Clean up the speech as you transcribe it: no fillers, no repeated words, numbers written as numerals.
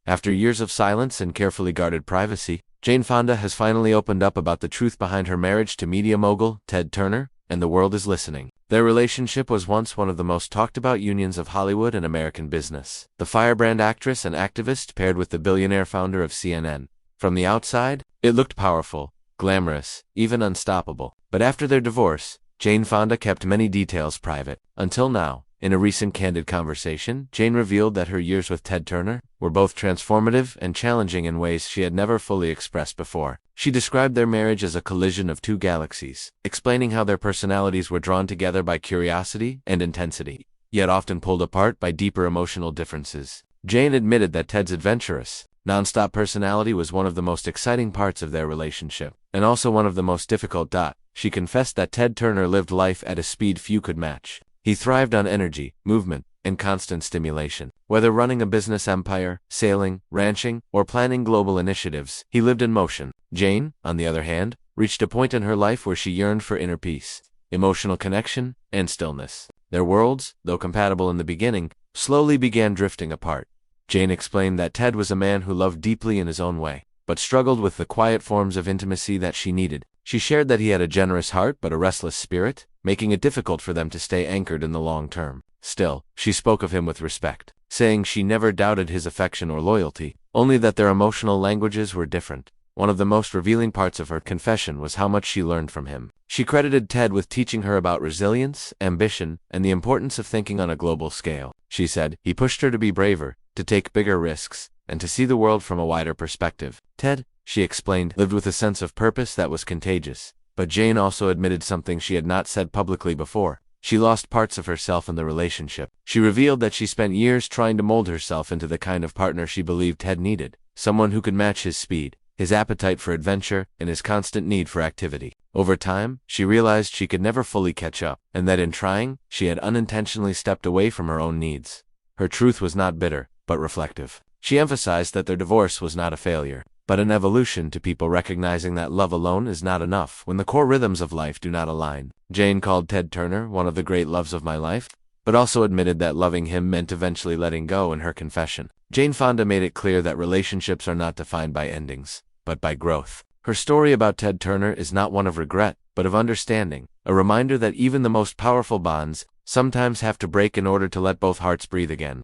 After years of silence and carefully guarded privacy, Jane Fonda has finally opened up about the truth behind her marriage to media mogul Ted Turner, and the world is listening. Their relationship was once one of the most talked about unions of Hollywood and American business. The firebrand actress and activist paired with the billionaire founder of CNN. From the outside, it looked powerful, glamorous, even unstoppable. But after their divorce, Jane Fonda kept many details private. Until now, in a recent candid conversation, Jane revealed that her years with Ted Turner were both transformative and challenging in ways she had never fully expressed before. She described their marriage as a collision of two galaxies, explaining how their personalities were drawn together by curiosity and intensity, yet often pulled apart by deeper emotional differences. Jane admitted that Ted's adventurous, nonstop personality was one of the most exciting parts of their relationship, and also one of the most difficult. She confessed that Ted Turner lived life at a speed few could match. He thrived on energy, movement, and constant stimulation. Whether running a business empire, sailing, ranching, or planning global initiatives, he lived in motion. Jane, on the other hand, reached a point in her life where she yearned for inner peace, emotional connection, and stillness. Their worlds, though compatible in the beginning, slowly began drifting apart. Jane explained that Ted was a man who loved deeply in his own way, but struggled with the quiet forms of intimacy that she needed. She shared that he had a generous heart but a restless spirit, making it difficult for them to stay anchored in the long term. Still, she spoke of him with respect, saying she never doubted his affection or loyalty, only that their emotional languages were different. One of the most revealing parts of her confession was how much she learned from him. She credited Ted with teaching her about resilience, ambition, and the importance of thinking on a global scale. She said, "He pushed her to be braver, to take bigger risks, and to see the world from a wider perspective." Ted, she explained, lived with a sense of purpose that was contagious. But Jane also admitted something she had not said publicly before. She lost parts of herself in the relationship. She revealed that she spent years trying to mold herself into the kind of partner she believed Ted needed, someone who could match his speed, his appetite for adventure, and his constant need for activity. Over time, she realized she could never fully catch up, and that in trying, she had unintentionally stepped away from her own needs. Her truth was not bitter, but reflective. She emphasized that their divorce was not a failure, but an evolution to people recognizing that love alone is not enough when the core rhythms of life do not align. Jane called Ted Turner one of the great loves of my life, but also admitted that loving him meant eventually letting go in her confession. Jane Fonda made it clear that relationships are not defined by endings, but by growth. Her story about Ted Turner is not one of regret, but of understanding, a reminder that even the most powerful bonds sometimes have to break in order to let both hearts breathe again.